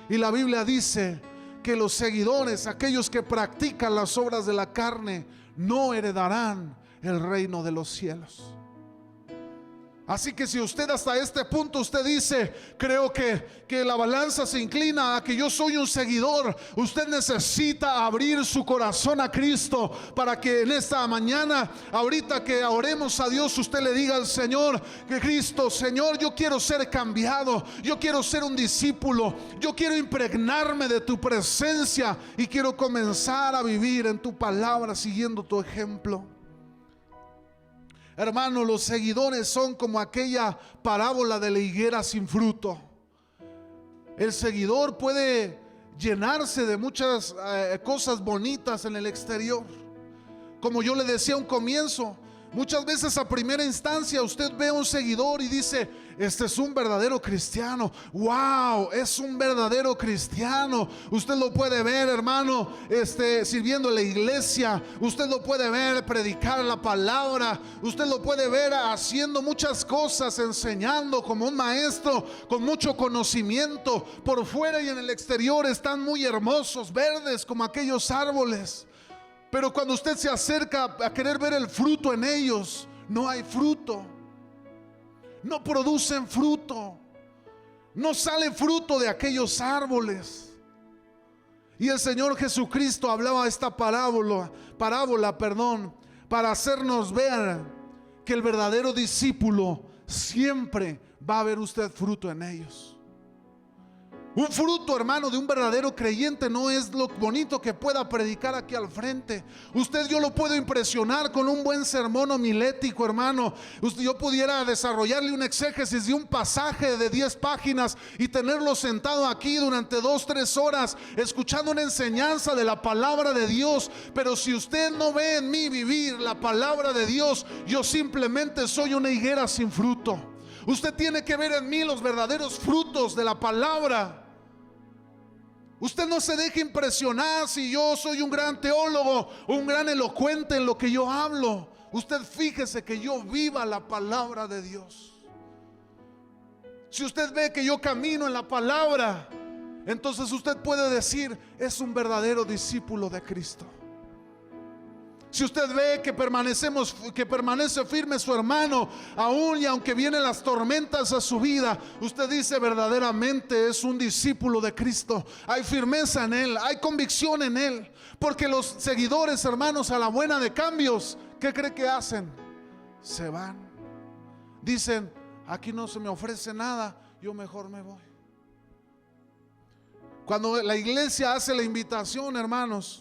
Y la Biblia dice que los seguidores, aquellos que practican las obras de la carne, no heredarán el reino de los cielos. Así que si usted hasta este punto usted dice, creo que la balanza se inclina a que yo soy un seguidor, usted necesita abrir su corazón a Cristo para que en esta mañana, ahorita que oremos a Dios, usted le diga al Señor, que Cristo, Señor, yo quiero ser cambiado, yo quiero ser un discípulo, yo quiero impregnarme de tu presencia y quiero comenzar a vivir en tu palabra siguiendo tu ejemplo. Hermano, los seguidores son como aquella parábola de la higuera sin fruto. El seguidor puede llenarse de muchas cosas bonitas en el exterior. Como yo le decía a un comienzo, muchas veces a primera instancia usted ve a un seguidor y dice, este es un verdadero cristiano. Wow, es un verdadero cristiano. Usted lo puede ver, hermano, sirviendo en la iglesia. Usted lo puede ver predicar la palabra. Usted lo puede ver haciendo muchas cosas, enseñando como un maestro, con mucho conocimiento. Por fuera y en el exterior están muy hermosos, verdes como aquellos árboles. Pero cuando usted se acerca a querer ver el fruto en ellos, no hay fruto. No producen fruto. No sale fruto de aquellos árboles. Y el Señor Jesucristo hablaba esta parábola, para hacernos ver que el verdadero discípulo siempre va a ver usted fruto en ellos. Un fruto, hermano, de un verdadero creyente no es lo bonito que pueda predicar aquí al frente. Yo lo puedo impresionar con un buen sermón homilético, hermano. Yo pudiera desarrollarle un exégesis de un pasaje de 10 páginas y tenerlo sentado aquí durante 2-3 horas escuchando una enseñanza de la palabra de Dios. Pero si usted no ve en mí vivir la palabra de Dios, yo simplemente soy una higuera sin fruto. Usted tiene que ver en mí los verdaderos frutos de la palabra. Usted no se deje impresionar si yo soy un gran teólogo, un gran elocuente en lo que yo hablo. Usted fíjese que yo viva la palabra de Dios. Si usted ve que yo camino en la palabra, entonces usted puede decir, es un verdadero discípulo de Cristo. Si usted ve que permanece firme su hermano, aún y aunque vienen las tormentas a su vida, usted dice, verdaderamente es un discípulo de Cristo. Hay firmeza en él, hay convicción en él. Porque los seguidores, hermanos, a la buena de cambios, ¿qué cree que hacen? Se van. Dicen, aquí no se me ofrece nada, yo mejor me voy. Cuando la iglesia hace la invitación, hermanos,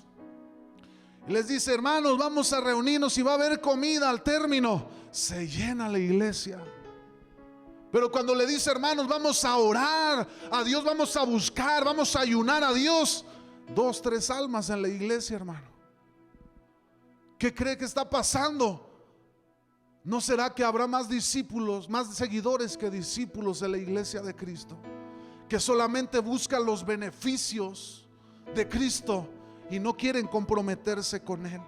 y les dice, hermanos, vamos a reunirnos y va a haber comida al término, se llena la iglesia. Pero cuando le dice, hermanos, vamos a orar a Dios, vamos a buscar, vamos a ayunar a Dios, 2-3 almas en la iglesia, hermano. ¿Qué cree que está pasando? ¿No será que habrá más discípulos, más seguidores que discípulos en la iglesia de Cristo, que solamente buscan los beneficios de Cristo y no quieren comprometerse con Él?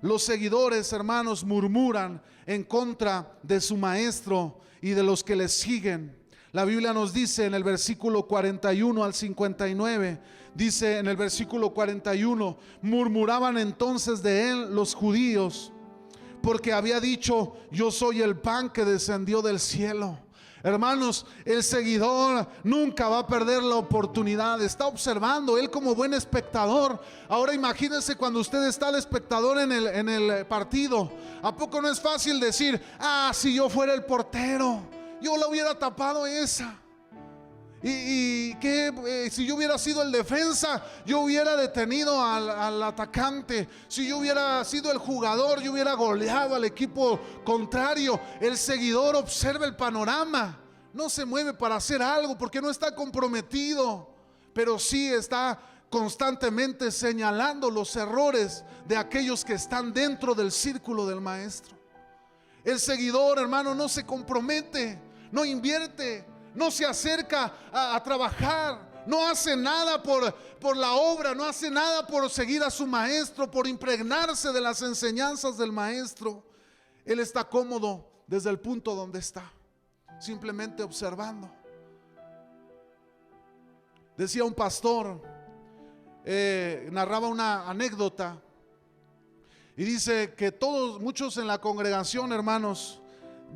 Los seguidores, hermanos, murmuran en contra de su maestro y de los que le siguen. La Biblia nos dice en el versículo 41 al 59, dice en el versículo 41, murmuraban entonces de él los judíos, porque había dicho, yo soy el pan que descendió del cielo. Hermanos, el seguidor nunca va a perder la oportunidad. Está observando, él como buen espectador. Ahora imagínense cuando usted está el espectador en el partido. ¿A poco no es fácil decir, si yo fuera el portero, yo la hubiera tapado esa? Y que si yo hubiera sido el defensa, yo hubiera detenido al atacante. Si yo hubiera sido el jugador, yo hubiera goleado al equipo contrario. El seguidor observa el panorama, no se mueve para hacer algo porque no está comprometido, pero sí está constantemente señalando los errores de aquellos que están dentro del círculo del maestro. El seguidor, hermano, no se compromete, no invierte, no se acerca a trabajar, no hace nada por la obra, no hace nada por seguir a su maestro, por impregnarse de las enseñanzas del maestro. Él está cómodo desde el punto donde está, simplemente observando. Decía un pastor, narraba una anécdota y dice que muchos en la congregación, hermanos,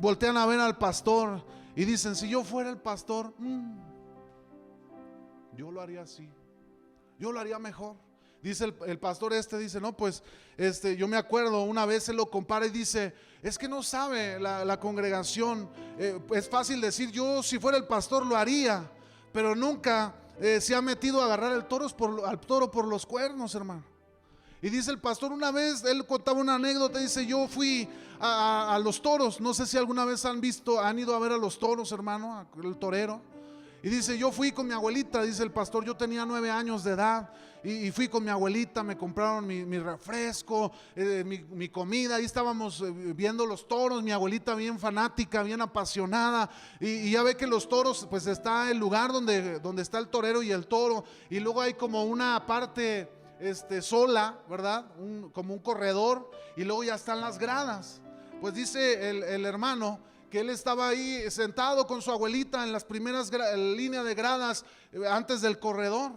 voltean a ver al pastor y dicen: si yo fuera el pastor, yo lo haría así, yo lo haría mejor. Dice el pastor dice: no, pues yo me acuerdo una vez, él lo compara y dice: es que no sabe la congregación, es fácil decir yo si fuera el pastor lo haría, pero nunca se ha metido a agarrar al toro por los cuernos, hermano. Y dice el pastor, una vez él contaba una anécdota, dice: yo fui a los toros, no sé si alguna vez han ido a ver a los toros, hermano, el torero. Y dice: yo fui con mi abuelita, dice el pastor, yo tenía 9 años de edad y fui con mi abuelita, me compraron mi refresco, mi comida, ahí estábamos viendo los toros, mi abuelita bien fanática, bien apasionada, y ya ve que los toros, pues está el lugar donde está el torero y el toro, y luego hay como una parte sola, ¿verdad? Como un corredor, y luego ya están las gradas. Pues dice el hermano que él estaba ahí sentado con su abuelita en las primeras líneas de gradas antes del corredor,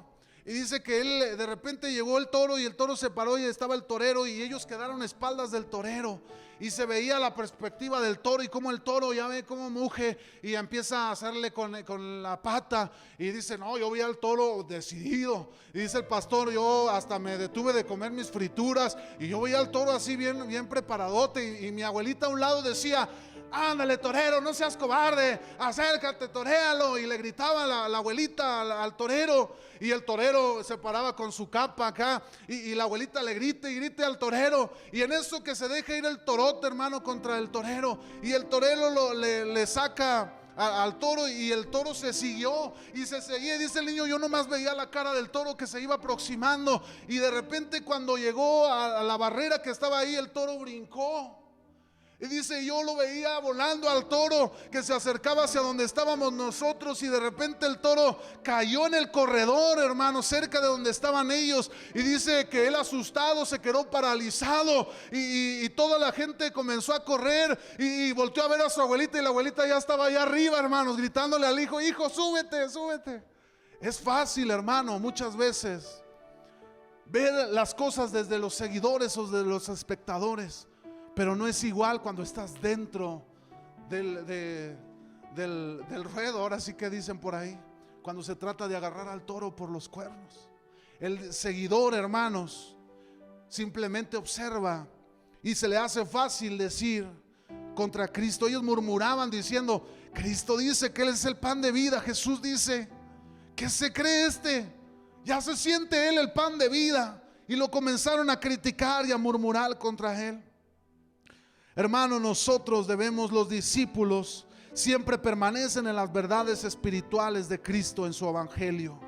y dice que él de repente llegó el toro y el toro se paró y estaba el torero, y ellos quedaron a espaldas del torero, y se veía la perspectiva del toro y cómo el toro ya ve cómo muge y empieza a hacerle con la pata, y dice: no, yo vi al toro decidido. Y dice el pastor: yo hasta me detuve de comer mis frituras y yo veía al toro así bien preparadote, y mi abuelita a un lado decía: ándale, torero, no seas cobarde, acércate, toréalo. Y le gritaba la abuelita al torero, y el torero se paraba con su capa acá, y la abuelita le grite y grite al torero, y en eso que se deja ir el torote, hermano, contra el torero, y el torero le saca al toro, y el toro se siguió y se seguía. Y dice el niño: yo nomás veía la cara del toro que se iba aproximando, y de repente cuando llegó a la barrera que estaba ahí, el toro brincó. Y dice: yo lo veía volando al toro que se acercaba hacia donde estábamos nosotros, y de repente el toro cayó en el corredor, hermano, cerca de donde estaban ellos. Y dice que él, asustado, se quedó paralizado, y toda la gente comenzó a correr, y volteó a ver a su abuelita, y la abuelita ya estaba allá arriba, hermanos, gritándole al hijo: hijo, súbete, súbete. Es fácil, hermano, muchas veces ver las cosas desde los seguidores o de los espectadores, pero no es igual cuando estás dentro del ruedo, ahora sí que dicen por ahí, cuando se trata de agarrar al toro por los cuernos. El seguidor, hermanos, simplemente observa, y se le hace fácil decir contra Cristo. Ellos murmuraban diciendo: Cristo dice que Él es el pan de vida. Jesús dice: ¿qué se cree ya se siente Él el pan de vida. Y lo comenzaron a criticar y a murmurar contra Él. Hermano, nosotros debemos, los discípulos, siempre permanecen en las verdades espirituales de Cristo en su evangelio.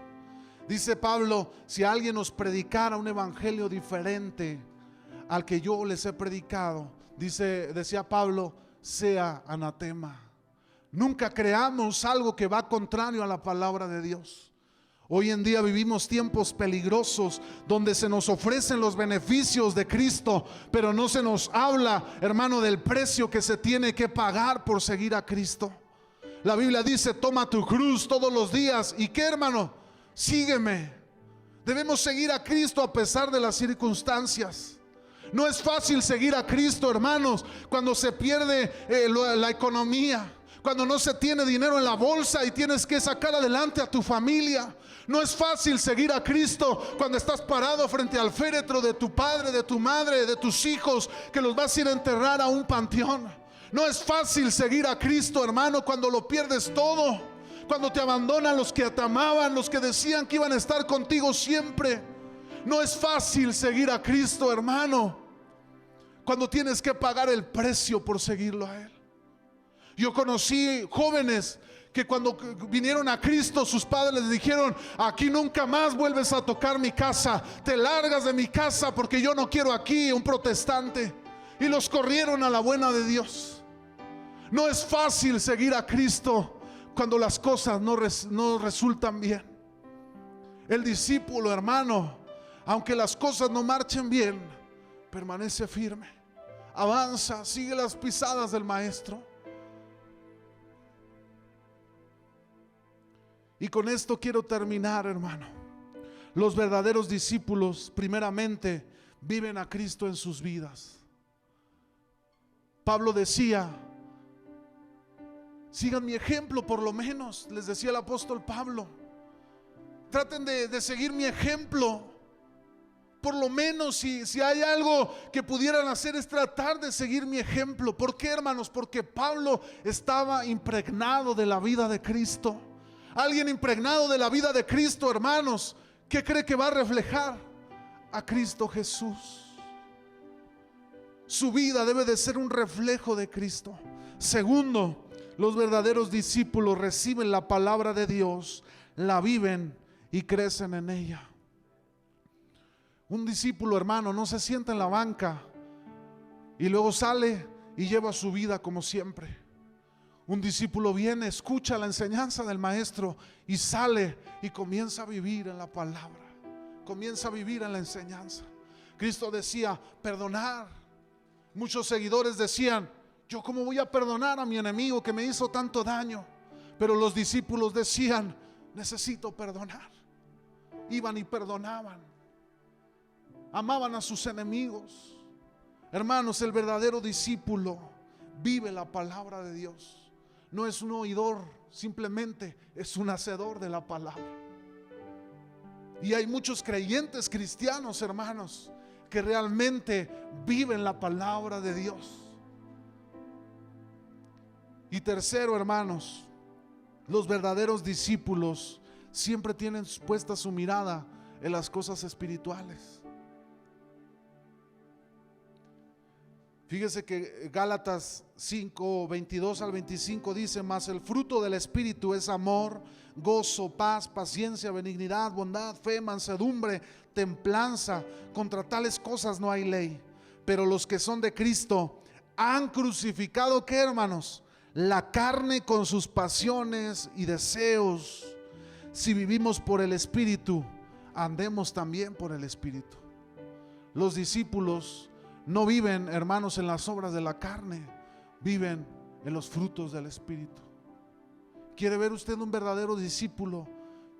Dice Pablo: si alguien nos predicara un evangelio diferente al que yo les he predicado, decía Pablo, sea anatema. Nunca creamos algo que va contrario a la palabra de Dios. Hoy en día vivimos tiempos peligrosos donde se nos ofrecen los beneficios de Cristo, pero no se nos habla, hermano, del precio que se tiene que pagar por seguir a Cristo. La Biblia dice: toma tu cruz todos los días. ¿Y qué, hermano? Sígueme. Debemos seguir a Cristo a pesar de las circunstancias. No es fácil seguir a Cristo, hermanos, cuando se pierde la economía, cuando no se tiene dinero en la bolsa y tienes que sacar adelante a tu familia. No es fácil seguir a Cristo cuando estás parado frente al féretro de tu padre, de tu madre, de tus hijos, que los vas a ir a enterrar a un panteón. No es fácil seguir a Cristo, hermano, cuando lo pierdes todo, cuando te abandonan los que te amaban, los que decían que iban a estar contigo siempre. No es fácil seguir a Cristo, hermano, cuando tienes que pagar el precio por seguirlo a Él. Yo conocí jóvenes que cuando vinieron a Cristo, sus padres les dijeron: aquí nunca más vuelves a tocar mi casa, te largas de mi casa porque yo no quiero aquí un protestante. Y los corrieron a la buena de Dios. No es fácil seguir a Cristo cuando las cosas no resultan bien. El discípulo, hermano, aunque las cosas no marchen bien, permanece firme, avanza, sigue las pisadas del maestro. Y con esto quiero terminar, hermano. Los verdaderos discípulos, primeramente, viven a Cristo en sus vidas. Pablo decía: sigan mi ejemplo, por lo menos, les decía el apóstol Pablo. Traten de seguir mi ejemplo. Por lo menos si hay algo que pudieran hacer es tratar de seguir mi ejemplo. ¿Por qué, hermanos? Porque Pablo estaba impregnado de la vida de Cristo. Alguien impregnado de la vida de Cristo, hermanos, ¿qué cree que va a reflejar? A Cristo Jesús. Su vida debe de ser un reflejo de Cristo. Segundo, los verdaderos discípulos reciben la palabra de Dios, la viven y crecen en ella. Un discípulo, hermano, no se sienta en la banca y luego sale y lleva su vida como siempre. Un discípulo viene, escucha la enseñanza del maestro y sale y comienza a vivir en la palabra, comienza a vivir en la enseñanza. Cristo decía: perdonar. Muchos seguidores decían: yo cómo voy a perdonar a mi enemigo que me hizo tanto daño. Pero los discípulos decían: necesito perdonar. Iban y perdonaban, amaban a sus enemigos. Hermanos, el verdadero discípulo vive la palabra de Dios. No es un oidor, simplemente es un hacedor de la palabra. Y hay muchos creyentes cristianos, hermanos, que realmente viven la palabra de Dios. Y tercero, hermanos, los verdaderos discípulos siempre tienen puesta su mirada en las cosas espirituales. Fíjese que Gálatas 5, 22 al 25 dice: mas el fruto del Espíritu es amor, gozo, paz, paciencia, benignidad, bondad, fe, mansedumbre, templanza. Contra tales cosas no hay ley. Pero los que son de Cristo han crucificado, ¿qué, hermanos? La carne con sus pasiones y deseos. Si vivimos por el Espíritu, andemos también por el Espíritu. Los discípulos no viven, hermanos, en las obras de la carne, viven en los frutos del Espíritu. ¿Quiere ver usted un verdadero discípulo?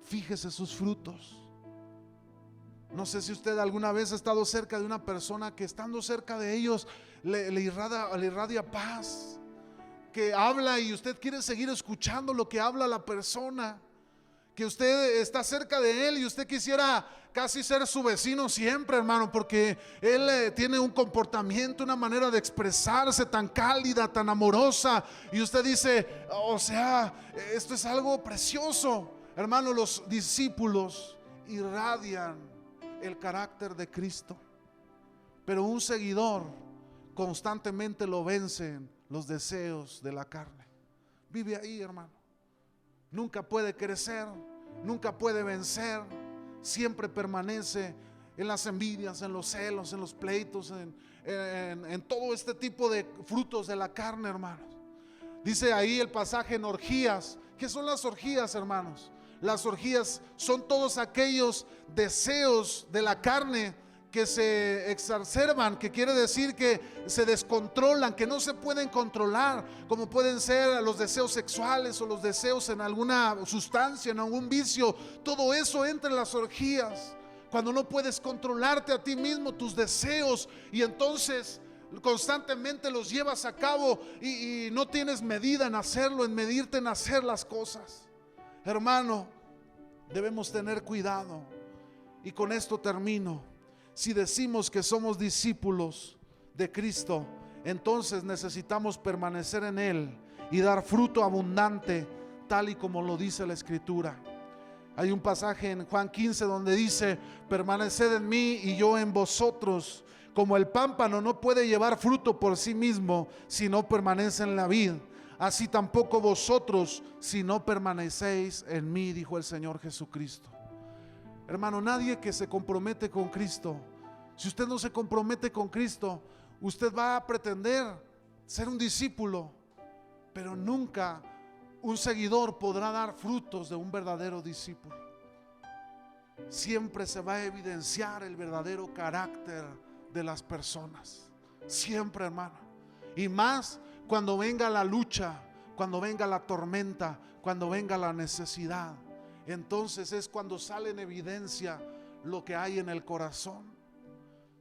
Fíjese sus frutos. No sé si usted alguna vez ha estado cerca de una persona que, estando cerca de ellos, le irradia paz, que habla y usted quiere seguir escuchando lo que habla la persona, que usted está cerca de él y usted quisiera casi ser su vecino siempre, hermano, porque él tiene un comportamiento, una manera de expresarse tan cálida, tan amorosa, y usted dice: o sea, esto es algo precioso. Hermano, los discípulos irradian el carácter de Cristo, pero un seguidor constantemente lo vencen los deseos de la carne. Vive ahí, hermano. Nunca puede crecer, nunca puede vencer. Siempre permanece en las envidias, en los celos, en los pleitos, en todo este tipo de frutos de la carne, hermanos. Dice ahí el pasaje en orgías. ¿Qué son las orgías, hermanos? Las orgías son todos aquellos deseos de la carne que se exacerban, que quiere decir que se descontrolan, que no se pueden controlar, como pueden ser los deseos sexuales o los deseos en alguna sustancia, en algún vicio. Todo eso entra en las orgías, cuando no puedes controlarte a ti mismo, tus deseos, y entonces constantemente los llevas a cabo y no tienes medida en hacerlo, en medirte en hacer las cosas. Hermano, debemos tener cuidado. Y con esto termino. Si decimos que somos discípulos de Cristo, entonces necesitamos permanecer en Él y dar fruto abundante, tal y como lo dice la Escritura. Hay un pasaje en Juan 15 donde dice: permaneced en mí y yo en vosotros. Como el pámpano no puede llevar fruto por sí mismo si no permanece en la vid, así tampoco vosotros si no permanecéis en mí, dijo el Señor Jesucristo. Hermano, nadie que se compromete con Cristo, si usted no se compromete con Cristo, usted va a pretender ser un discípulo, pero nunca un seguidor podrá dar frutos de un verdadero discípulo. siempre se va a evidenciar el verdadero carácter de las personas. Siempre, hermano. Y más cuando venga la lucha, cuando venga la tormenta, cuando venga la necesidad. Entonces es cuando sale en evidencia lo que hay en el corazón.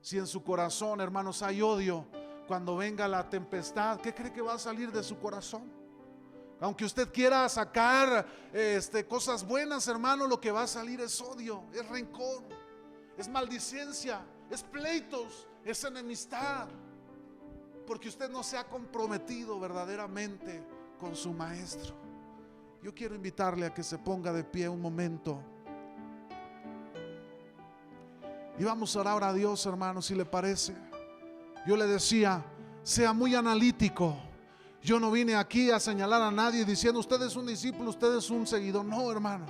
Si en su corazón, hermanos, hay odio, cuando venga la tempestad, ¿qué cree que va a salir de su corazón? Aunque usted quiera sacar cosas buenas, hermano, lo que va a salir es odio, es rencor, es maldicencia, es pleitos, es enemistad, porque usted no se ha comprometido verdaderamente con su maestro. Yo quiero invitarle a que se ponga de pie un momento y vamos a orar a Dios, hermano, si le parece. Yo le decía, sea muy analítico. Yo no vine aquí a señalar a nadie diciendo usted es un discípulo, usted es un seguidor. No, hermano.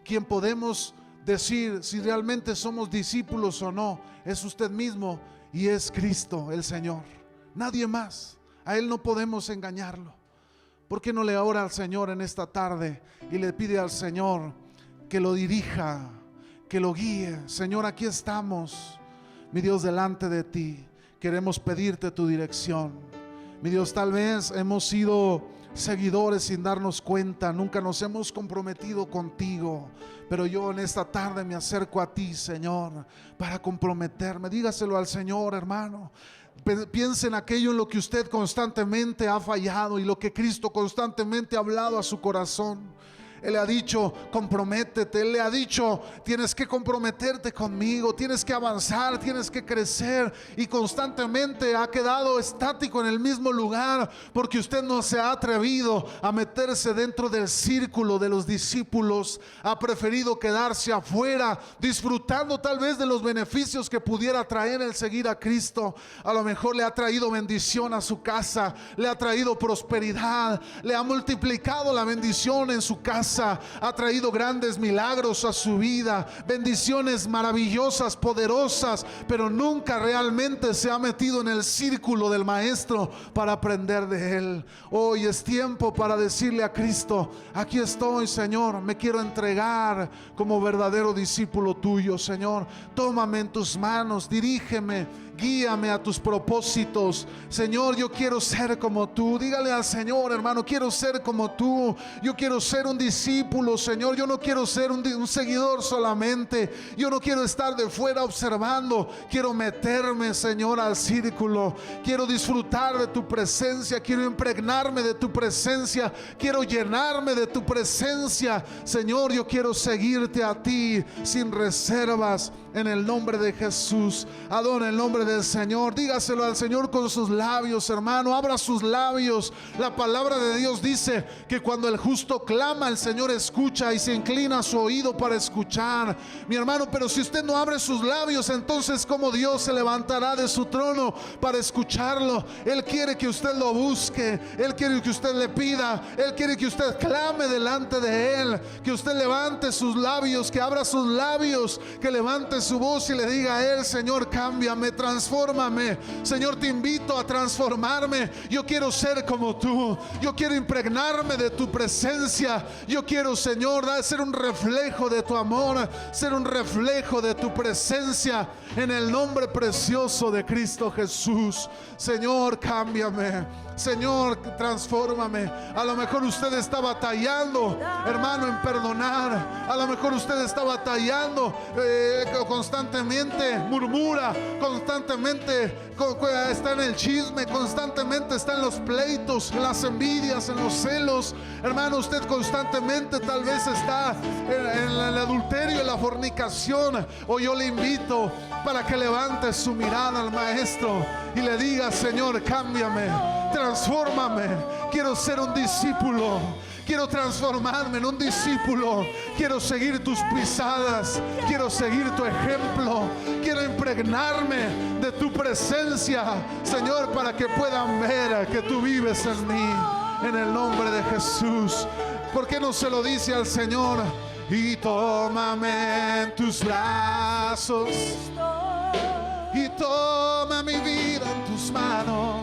Quien podemos decir si realmente somos discípulos o no es usted mismo, y es Cristo el Señor, nadie más. A Él no podemos engañarlo. ¿Por qué no le ora al Señor en esta tarde y le pide al Señor que lo dirija, que lo guíe? Señor, aquí estamos, mi Dios, delante de ti. Queremos pedirte tu dirección. Mi Dios, tal vez hemos sido seguidores sin darnos cuenta, nunca nos hemos comprometido contigo, pero yo en esta tarde me acerco a ti, Señor, para comprometerme. Dígaselo al Señor, hermano. Piense en aquello en lo que usted constantemente ha fallado y lo que Cristo constantemente ha hablado a su corazón. Él le ha dicho, comprométete. Él le ha dicho, tienes que comprometerte conmigo, tienes que avanzar, tienes que crecer. Y constantemente ha quedado estático en el mismo lugar porque usted no se ha atrevido a meterse dentro del círculo de los discípulos. Ha preferido quedarse afuera, disfrutando tal vez de los beneficios que pudiera traer el seguir a Cristo. A lo mejor le ha traído bendición a su casa, le ha traído prosperidad, le ha multiplicado la bendición en su casa, ha traído grandes milagros a su vida, bendiciones maravillosas, poderosas, pero nunca realmente se ha metido en el círculo del Maestro para aprender de Él. Hoy es tiempo para decirle a Cristo, aquí estoy, Señor, me quiero entregar como verdadero discípulo tuyo, Señor. Tómame en tus manos, dirígeme, guíame a tus propósitos. Señor, yo quiero ser como tú. Dígale al Señor, hermano, quiero ser como tú. Yo quiero ser un discípulo, Señor. Yo no quiero ser un seguidor solamente. Yo no quiero estar de fuera observando. Quiero meterme, Señor, al círculo. Quiero disfrutar de tu presencia. Quiero impregnarme de tu presencia. Quiero llenarme de tu presencia. Señor, yo quiero seguirte a ti sin reservas, en el nombre de Jesús. Adora el nombre del Señor. Dígaselo al Señor con sus labios, hermano. Abra sus labios. La palabra de Dios dice que cuando el justo clama, el Señor escucha y se inclina su oído para escuchar. Mi hermano, pero si usted no abre sus labios, entonces ¿cómo Dios se levantará de su trono para escucharlo? Él quiere que usted lo busque. Él quiere que usted le pida. Él quiere que usted clame delante de Él, que usted levante sus labios, que abra sus labios, que levante su voz y le diga a Él, Señor, cámbiame, transfórmame. Señor, te invito a transformarme. Yo quiero ser como tú. Yo quiero impregnarme de tu presencia. Yo quiero, Señor, ser un reflejo de tu amor, ser un reflejo de tu presencia, en el nombre precioso de Cristo Jesús. Señor, cámbiame. Señor, transfórmame. A lo mejor usted está batallando, hermano, en perdonar. A lo mejor usted está batallando, constantemente murmura, constantemente está en el chisme, constantemente está en los pleitos, en las envidias, en los celos. Hermano, usted constantemente tal vez está en el adulterio, en la fornicación. Hoy yo le invito para que levante su mirada al Maestro y le diga, Señor, cámbiame, transfórmame. Quiero ser un discípulo. Quiero transformarme en un discípulo. Quiero seguir tus pisadas. Quiero seguir tu ejemplo. Quiero impregnarme de tu presencia, Señor, para que puedan ver que tú vives en mí. En el nombre de Jesús. ¿Por qué no se lo dice al Señor? Y tómame en tus brazos. Y toma mi vida en tus manos.